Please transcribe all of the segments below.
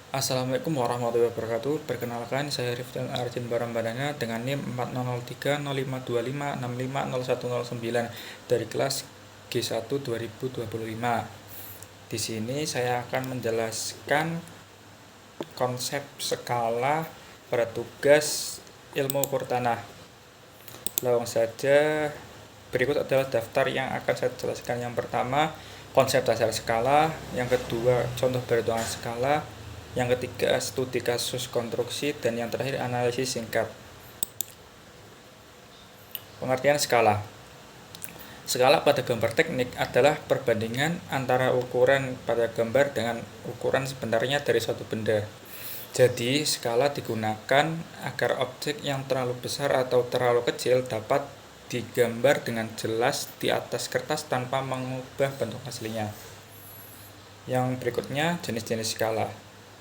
Assalamualaikum warahmatullahi wabarakatuh. Perkenalkan, saya Rifdan Arjin Barambadana dengan NIM 40030525650109 dari kelas G1 2025. Di sini saya akan menjelaskan konsep skala pada tugas ilmu ukur tanah. Langsung saja, berikut adalah daftar yang akan saya jelaskan. Yang pertama, konsep dasar skala. Yang kedua, contoh perhitungan skala. Yang ketiga, studi kasus konstruksi. Dan yang terakhir, analisis singkat. Pengertian skala. Skala pada gambar teknik adalah perbandingan antara ukuran pada gambar dengan ukuran sebenarnya dari suatu benda. Jadi, skala digunakan agar objek yang terlalu besar atau terlalu kecil dapat digambar dengan jelas di atas kertas tanpa mengubah bentuk aslinya. Yang berikutnya, jenis-jenis skala.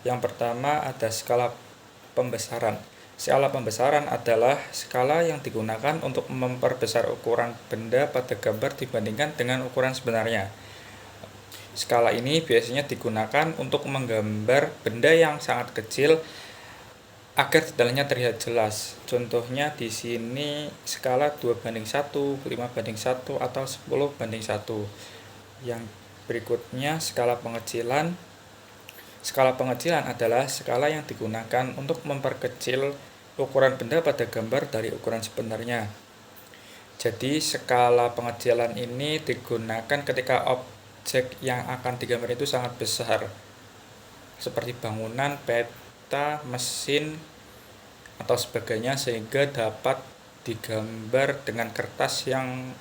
Yang pertama ada skala pembesaran. Skala pembesaran adalah skala yang digunakan untuk memperbesar ukuran benda pada gambar dibandingkan dengan ukuran sebenarnya. Skala ini biasanya digunakan untuk menggambar benda yang sangat kecil agar detailnya terlihat jelas. Contohnya di sini skala 2:1, 5:1, atau 10:1. Yang berikutnya skala pengecilan. Skala pengecilan adalah skala yang digunakan untuk memperkecil ukuran benda pada gambar dari ukuran sebenarnya. Jadi skala pengecilan ini digunakan ketika objek yang akan digambar itu sangat besar, seperti bangunan, peta, mesin, atau sebagainya, sehingga dapat digambar dengan kertas yang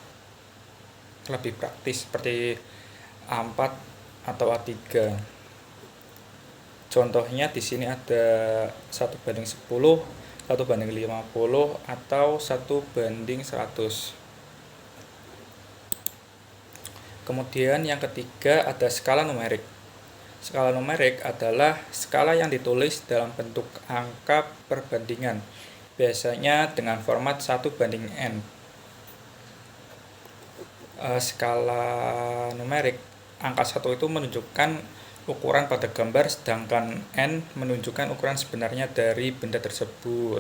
lebih praktis seperti A4 atau A3. Contohnya di sini ada 1:10, 1:50, atau 1:100. Kemudian yang ketiga ada skala numerik. Skala numerik adalah skala yang ditulis dalam bentuk angka perbandingan, biasanya dengan format 1:n. Skala numerik, angka 1 itu menunjukkan ukuran pada gambar, sedangkan n menunjukkan ukuran sebenarnya dari benda tersebut.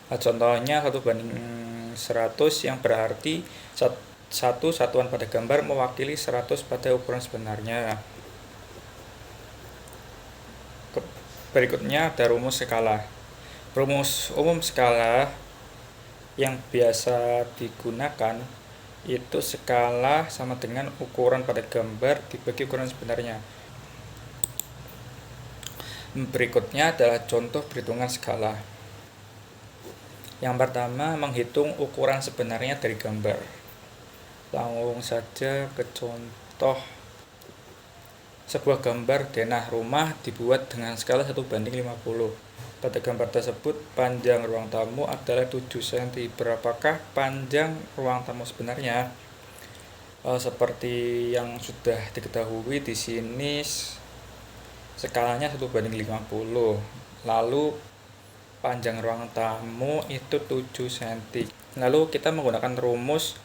Contohnya 1:100 yang berarti satu satuan pada gambar mewakili 100 pada ukuran sebenarnya. Berikutnya ada rumus skala. Rumus umum skala yang biasa digunakan itu skala sama dengan ukuran pada gambar dibagi ukuran sebenarnya. Berikutnya adalah contoh perhitungan skala. Yang pertama, menghitung ukuran sebenarnya dari gambar. Langsung saja ke contoh. Sebuah gambar denah rumah dibuat dengan skala 1:50. Pada gambar tersebut, panjang ruang tamu adalah 7 cm. Berapakah panjang ruang tamu sebenarnya? Seperti yang sudah diketahui di sini, skalanya 1:50. Lalu panjang ruang tamu itu 7 cm. Lalu kita menggunakan rumus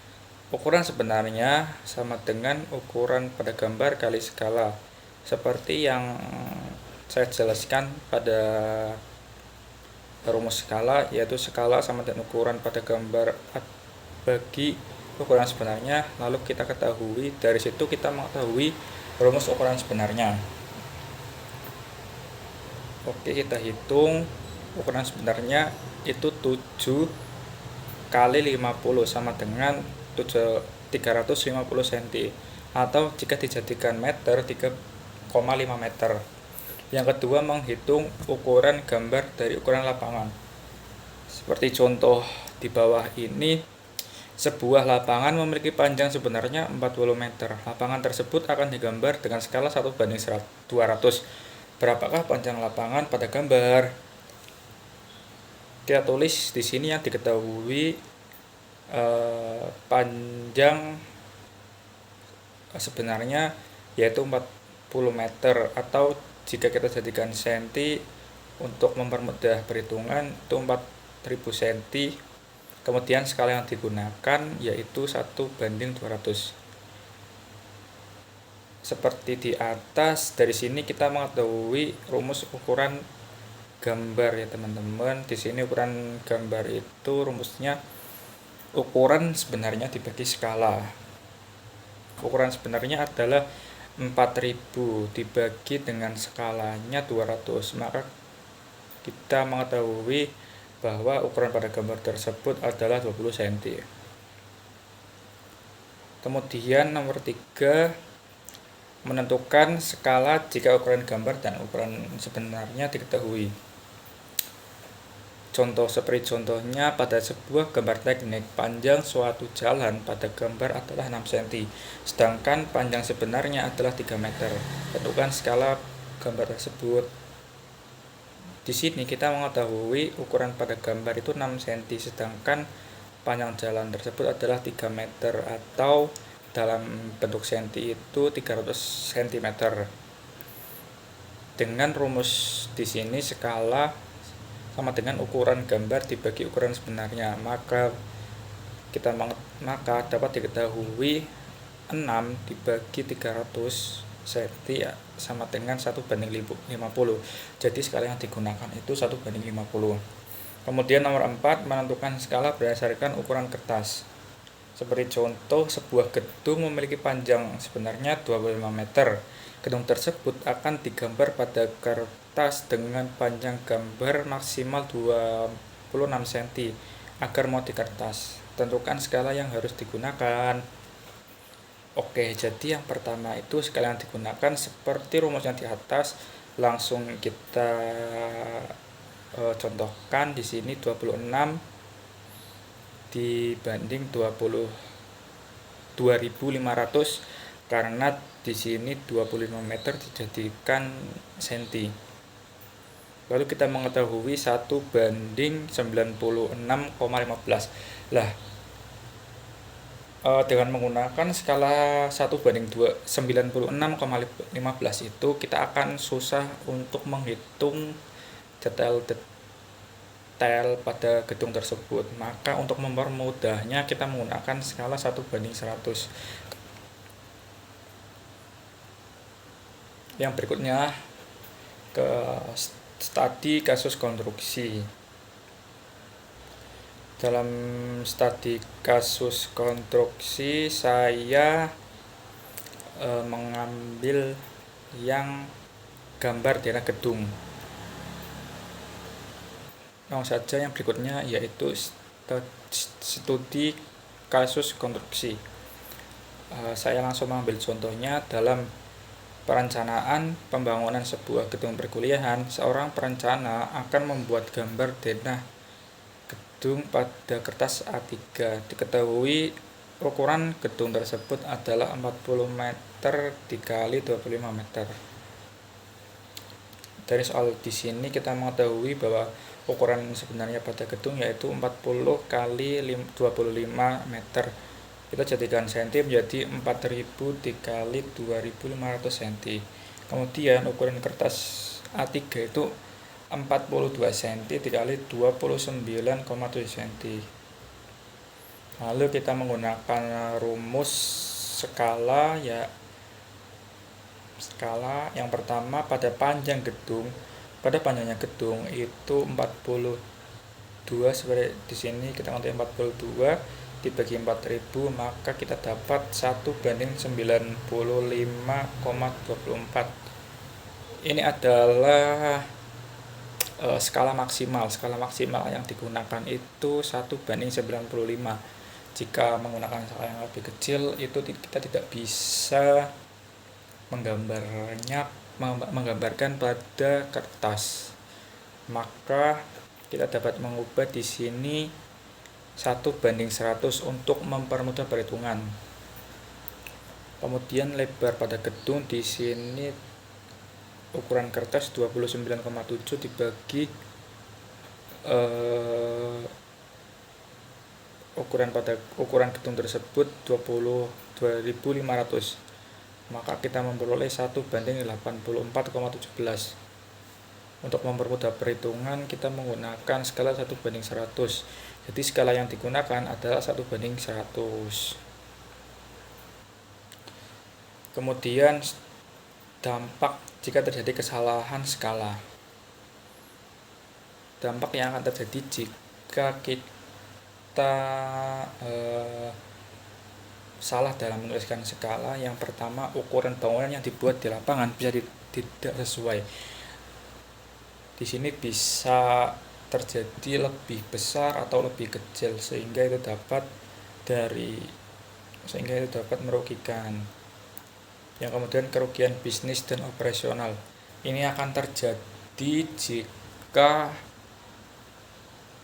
ukuran sebenarnya sama dengan ukuran pada gambar kali skala, seperti yang saya jelaskan pada rumus skala, yaitu skala sama dengan ukuran pada gambar bagi ukuran sebenarnya. Lalu kita ketahui, dari situ kita mengetahui rumus ukuran sebenarnya. Oke, kita hitung ukuran sebenarnya itu 7 kali 50 sama dengan 350 cm, atau jika dijadikan meter 3,5 meter. Yang kedua, menghitung ukuran gambar dari ukuran lapangan. Seperti contoh di bawah ini, sebuah lapangan memiliki panjang sebenarnya 40 meter. Lapangan tersebut akan digambar dengan skala 1:200. Berapakah panjang lapangan pada gambar? Kita tulis di sini yang diketahui, panjang sebenarnya yaitu 40 meter, atau jika kita jadikan senti untuk mempermudah perhitungan itu 4000 cm. Kemudian skala yang digunakan yaitu 1:200. seperti di atas. Dari sini kita mengetahui rumus ukuran gambar ya teman-teman. Di sini ukuran gambar itu rumusnya ukuran sebenarnya dibagi skala. Ukuran sebenarnya adalah 4000 dibagi dengan skalanya 200. Maka kita mengetahui bahwa ukuran pada gambar tersebut adalah 20 cm. Kemudian nomor 3, menentukan skala jika ukuran gambar dan ukuran sebenarnya diketahui. Contoh seperti contohnya pada sebuah gambar teknik, panjang suatu jalan pada gambar adalah 6 cm, sedangkan panjang sebenarnya adalah 3 meter. Tentukan skala gambar tersebut. Di sini kita mengetahui ukuran pada gambar itu 6 cm, sedangkan panjang jalan tersebut adalah 3 meter atau dalam bentuk senti itu 300 cm. Dengan rumus di sini skala sama dengan ukuran gambar dibagi ukuran sebenarnya, maka dapat diketahui 6 dibagi 300 cm ya, sama dengan 1:50. Jadi skala yang digunakan itu 1:50. Kemudian nomor 4, menentukan skala berdasarkan ukuran kertas. Seperti contoh, sebuah gedung memiliki panjang sebenarnya 25 meter. Gedung tersebut akan digambar pada kertas dengan panjang gambar maksimal 26 cm agar mau di kertas. Tentukan skala yang harus digunakan. Oke, jadi yang pertama itu skala yang digunakan seperti rumus yang di atas. Langsung kita contohkan. Di sini 26 dibanding 2500 karena di sini 25 meter dijadikan senti. Lalu kita mengetahui 1:96,15. Lah, dengan menggunakan skala 1:96,15 itu kita akan susah untuk menghitung detail pada gedung tersebut. Maka untuk mempermudahnya kita menggunakan skala 1:100. Yang berikutnya ke studi kasus konstruksi. Dalam studi kasus konstruksi saya mengambil yang gambar daerah gedung. Langsung saja yang berikutnya yaitu studi kasus konstruksi. Saya langsung mengambil contohnya dalam perencanaan pembangunan sebuah gedung perkuliahan. Seorang perencana akan membuat gambar denah gedung pada kertas A3. Diketahui ukuran gedung tersebut adalah 40 meter dikali 25 meter. Dari soal di sini kita mengetahui bahwa ukuran sebenarnya pada gedung yaitu 40 kali 25 meter. Kita jadikan senti menjadi 4000 dikali 2500 cm. Kemudian ukuran kertas A3 itu 42 cm dikali 29,7 cm. Lalu kita menggunakan rumus skala ya. Skala yang pertama pada panjangnya gedung itu 42, seperti di sini kita ngerti 42 dibagi 4000, maka kita dapat 1:95,24. Ini adalah skala maksimal. Skala maksimal yang digunakan itu 1:95. Jika menggunakan skala yang lebih kecil itu kita tidak bisa menggambarkan pada kertas. Maka kita dapat mengubah di sini 1:100 untuk mempermudah perhitungan. Kemudian lebar pada gedung di sini ukuran kertas 29,7 dibagi ukuran gedung tersebut 2500. Maka kita memperoleh 1:84,17. Untuk mempermudah perhitungan kita menggunakan skala 1:100. Jadi skala yang digunakan adalah 1:100. Kemudian dampak jika terjadi kesalahan skala. Dampak yang akan terjadi jika kita salah dalam menuliskan skala. Yang pertama, ukuran bangunan yang dibuat di lapangan bisa tidak sesuai. Di sini bisa terjadi lebih besar atau lebih kecil sehingga itu dapat merugikan. Yang kemudian, kerugian bisnis dan operasional. Ini akan terjadi jika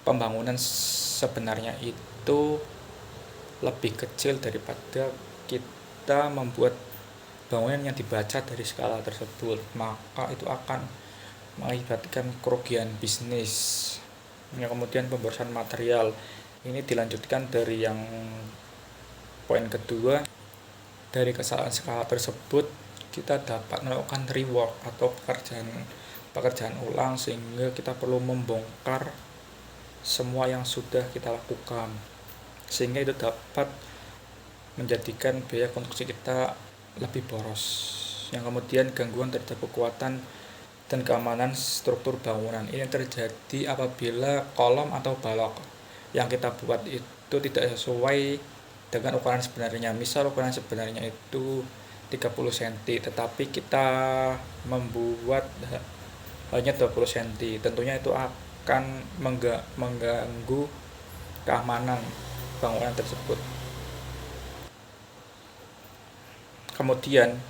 pembangunan sebenarnya itu lebih kecil daripada kita membuat bangunan yang dibaca dari skala tersebut, maka itu akan mengakibatkan kerugian bisnis. Yang kemudian, pemborosan material. Ini dilanjutkan dari yang poin kedua. Dari kesalahan skala tersebut kita dapat melakukan rework atau pekerjaan ulang, sehingga kita perlu membongkar semua yang sudah kita lakukan, sehingga itu dapat menjadikan biaya konstruksi kita lebih boros. Yang kemudian, gangguan terhadap kekuatan dan keamanan struktur bangunan. Ini terjadi apabila kolom atau balok yang kita buat itu tidak sesuai dengan ukuran sebenarnya. Misal ukuran sebenarnya itu 30 cm, tetapi kita membuat hanya 20 cm. Tentunya itu akan mengganggu keamanan bangunan tersebut. Kemudian,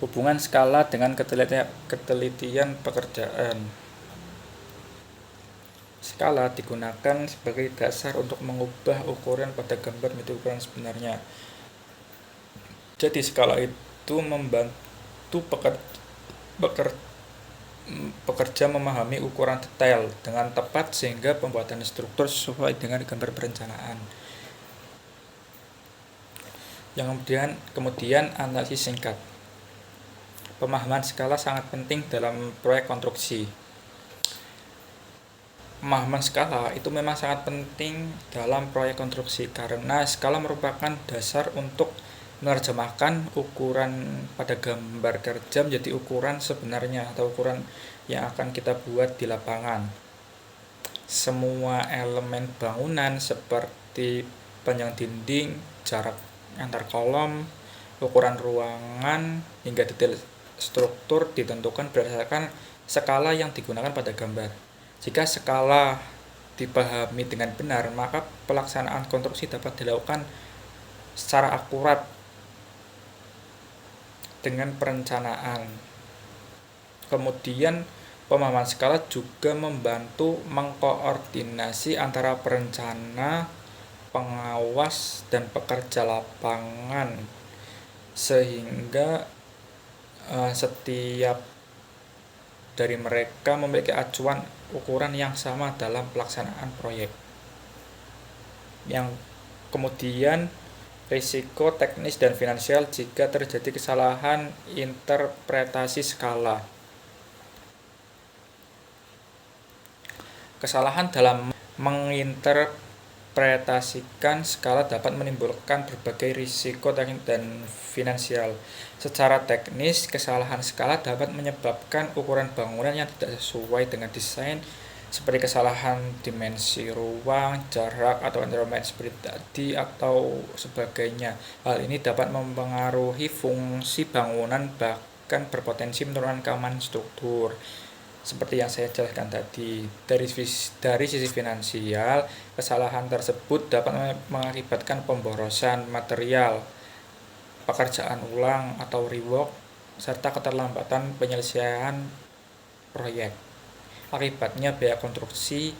hubungan skala dengan ketelitian pekerjaan. Skala digunakan sebagai dasar untuk mengubah ukuran pada gambar menjadi ukuran sebenarnya. Jadi skala itu membantu pekerja memahami ukuran detail dengan tepat sehingga pembuatan struktur sesuai dengan gambar perencanaan. Yang kemudian analisis singkat. Pemahaman skala sangat penting dalam proyek konstruksi. Pemahaman skala itu memang sangat penting dalam proyek konstruksi karena skala merupakan dasar untuk menerjemahkan ukuran pada gambar kerja menjadi ukuran sebenarnya atau ukuran yang akan kita buat di lapangan. Semua elemen bangunan seperti panjang dinding, jarak antar kolom, ukuran ruangan, hingga detail struktur ditentukan berdasarkan skala yang digunakan pada gambar. Jika skala dipahami dengan benar, maka pelaksanaan konstruksi dapat dilakukan secara akurat dengan perencanaan. Kemudian, pemahaman skala juga membantu mengkoordinasi antara perencana, pengawas, dan pekerja lapangan, sehingga setiap dari mereka memiliki acuan ukuran yang sama dalam pelaksanaan proyek. Yang kemudian, risiko teknis dan finansial jika terjadi kesalahan interpretasi skala. Kesalahan dalam menginterpretasikan skala dapat menimbulkan berbagai risiko teknis dan finansial. Secara teknis, kesalahan skala dapat menyebabkan ukuran bangunan yang tidak sesuai dengan desain, seperti kesalahan dimensi ruang, jarak, atau environment seperti tadi, atau sebagainya. Hal ini dapat mempengaruhi fungsi bangunan, bahkan berpotensi menurunkan keamanan struktur. Seperti yang saya jelaskan tadi, dari sisi finansial, kesalahan tersebut dapat mengakibatkan pemborosan material, pekerjaan ulang atau rework, serta keterlambatan penyelesaian proyek. Akibatnya biaya konstruksi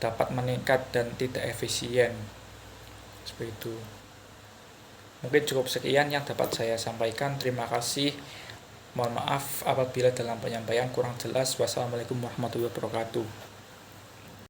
dapat meningkat dan tidak efisien. Seperti itu. Mungkin cukup sekian yang dapat saya sampaikan. Terima kasih. Mohon maaf apabila dalam penyampaian kurang jelas. Wassalamualaikum warahmatullahi wabarakatuh.